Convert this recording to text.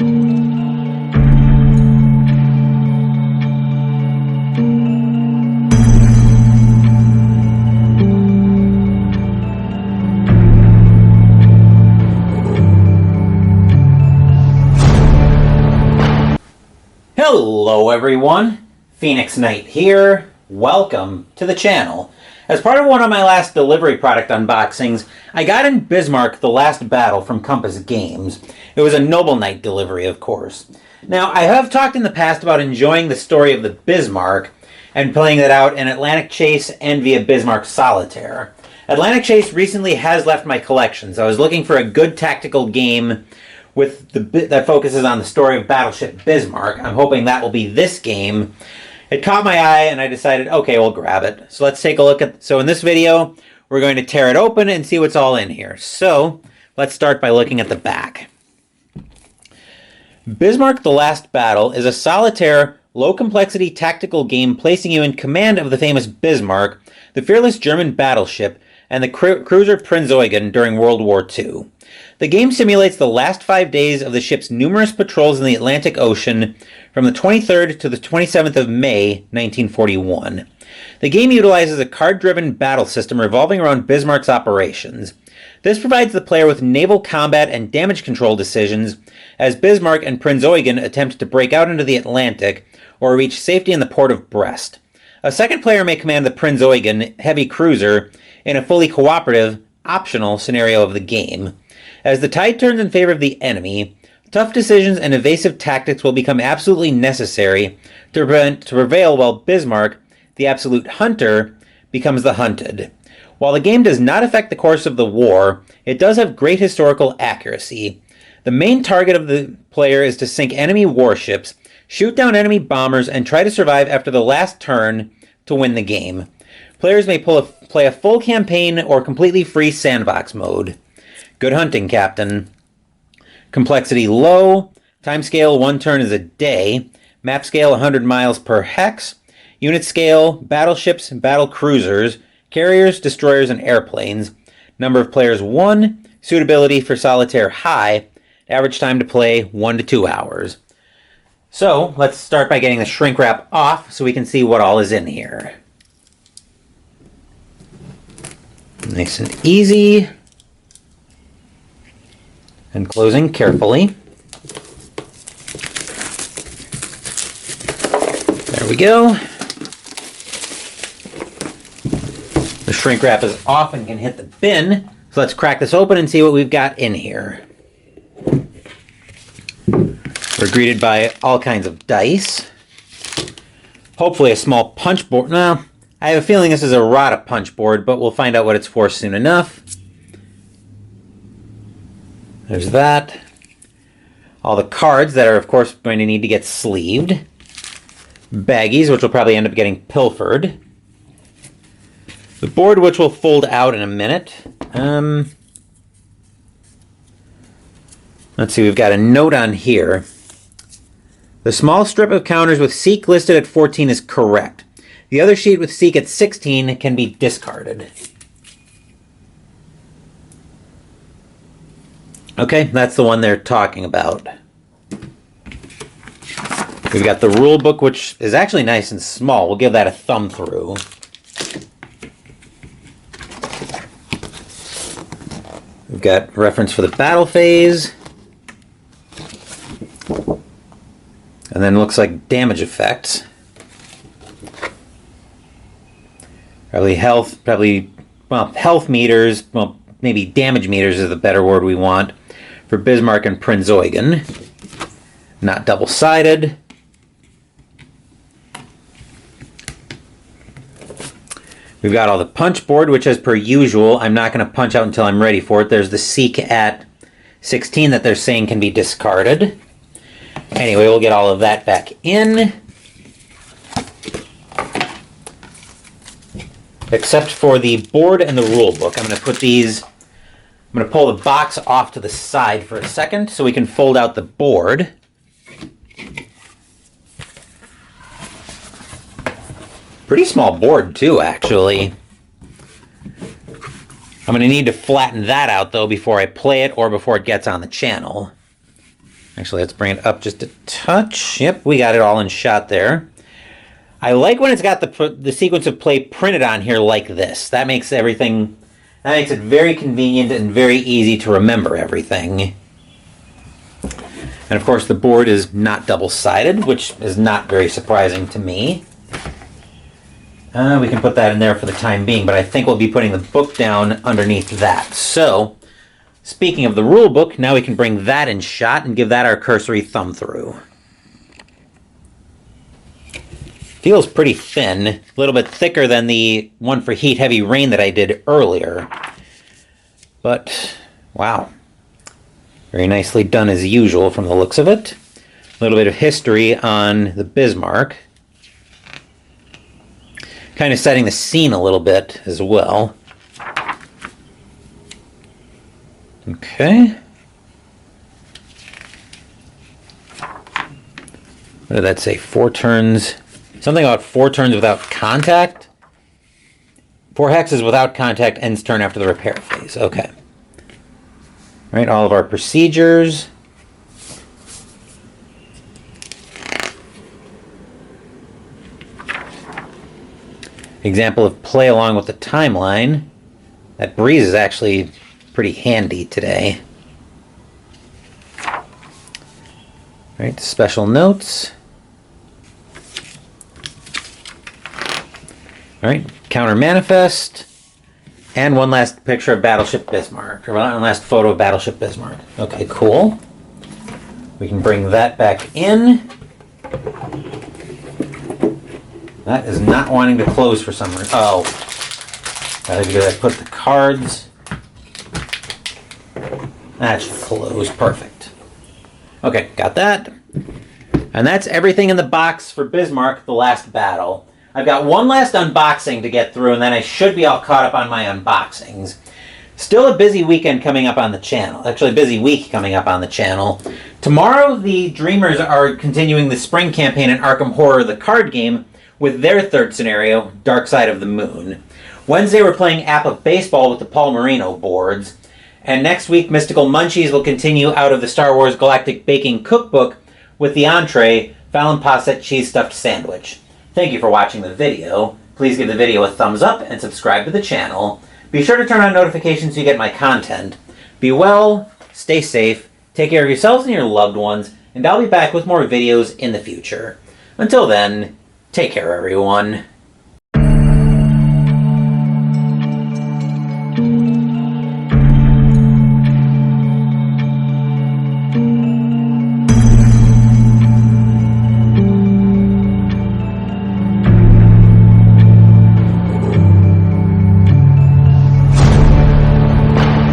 Hello everyone, Phoenix Knight here. Welcome to the channel. As part of one of my last delivery product unboxings, I got in Bismarck: The Last Battle from Compass Games. It was a Noble Knight delivery, of course. Now, I have talked in the past about enjoying the story of the Bismarck and playing that out in Atlantic Chase and via Bismarck Solitaire. Atlantic Chase recently has left my collection, so I was looking for a good tactical game that focuses on the story of Battleship Bismarck. I'm hoping that will be this game. It caught my eye and I decided, okay, we'll grab it. So let's take a look at, so in this video, we're going to tear it open and see what's all in here. So let's start by looking at the back. Bismarck: The Last Battle is a solitaire, low-complexity tactical game placing you in command of the famous Bismarck, the fearless German battleship, and the cruiser Prinz Eugen during World War II. The game simulates the last 5 days of the ship's numerous patrols in the Atlantic Ocean from the 23rd to the 27th of May, 1941. The game utilizes a card-driven battle system revolving around Bismarck's operations. This provides the player with naval combat and damage control decisions as Bismarck and Prinz Eugen attempt to break out into the Atlantic or reach safety in the port of Brest. A second player may command the Prinz Eugen heavy cruiser in a fully cooperative, optional scenario of the game. As the tide turns in favor of the enemy, tough decisions and evasive tactics will become absolutely necessary to prevail, while Bismarck, the absolute hunter, becomes the hunted. While the game does not affect the course of the war, it does have great historical accuracy. The main target of the player is to sink enemy warships, shoot down enemy bombers, and try to survive after the last turn to win the game. Players may play a full campaign or completely free sandbox mode. Good hunting, Captain. Complexity low. Time scale 1 turn is a day. Map scale 100 miles per hex. Unit scale battleships, battle cruisers, carriers, destroyers, and airplanes. Number of players 1. Suitability for solitaire high. Average time to play 1 to 2 hours. So let's start by getting the shrink wrap off so we can see what all is in here. Nice and easy. And closing carefully. There we go. The shrink wrap is off and can hit the bin. So let's crack this open and see what we've got in here. We're greeted by all kinds of dice. Hopefully a small punch board. No, I have a feeling this is a Rada punch board, but we'll find out what it's for soon enough. There's that. All the cards that are, of course, going to need to get sleeved. Baggies, which will probably end up getting pilfered. The board, which will fold out in a minute. Let's see, we've got a note on here. The small strip of counters with Seek listed at 14 is correct. The other sheet with Seek at 16 can be discarded. Okay, that's the one they're talking about. We've got the rule book, which is actually nice and small. We'll give that a thumb through. We've got reference for the battle phase. And then it looks like damage effects. Health meters. Well, maybe damage meters is the better word we want for Bismarck and Prinz Eugen. Not double-sided. We've got all the punch board, which as per usual, I'm not going to punch out until I'm ready for it. There's the Seek at 16 that they're saying can be discarded. Anyway, we'll get all of that back in. Except for the board and the rule book. I'm going to put these... I'm going to pull the box off to the side for a second so we can fold out the board. Pretty small board too, actually. I'm going to need to flatten that out though before I play it or before it gets on the channel. Actually, let's bring it up just a touch. Yep, we got it all in shot there. I like when it's got the sequence of play printed on here like this. That makes everything, that makes it very convenient and very easy to remember everything. And of course the board is not double-sided, which is not very surprising to me. We can put that in there for the time being, but I think we'll be putting the book down underneath that. So, speaking of the rule book, now we can bring that in shot and give that our cursory thumb through. Feels pretty thin, a little bit thicker than the one for Heat Heavy Rain that I did earlier. But, wow. Very nicely done as usual from the looks of it. A little bit of history on the Bismarck. Kind of setting the scene a little bit as well. Okay. What did that say? 4 turns. Something about 4 turns without contact? 4 hexes without contact ends turn after the repair phase. Okay. All right, all of our procedures. Example of play along with the timeline. That breeze is actually pretty handy today. All right, special notes. All right, counter manifest. And one last picture of Battleship Bismarck, or one last photo of Battleship Bismarck. Okay, cool. We can bring that back in. That is not wanting to close for some reason. Oh. Gotta do that. Put the cards. That should close. Perfect. Okay, got that. And that's everything in the box for Bismarck, the last battle. I've got one last unboxing to get through, and then I should be all caught up on my unboxings. Still a busy weekend coming up on the channel. Actually, a busy week coming up on the channel. Tomorrow, the Dreamers are continuing the spring campaign in Arkham Horror, the card game, with their third scenario, Dark Side of the Moon. Wednesday, we're playing App of Baseball with the Paul Marino boards. And next week, Mystical Munchies will continue out of the Star Wars Galactic Baking Cookbook with the entree, Fallon Posset Cheese Stuffed Sandwich. Thank you for watching the video. Please give the video a thumbs up and subscribe to the channel. Be sure to turn on notifications so you get my content. Be well, stay safe, take care of yourselves and your loved ones, and I'll be back with more videos in the future. Until then, take care everyone.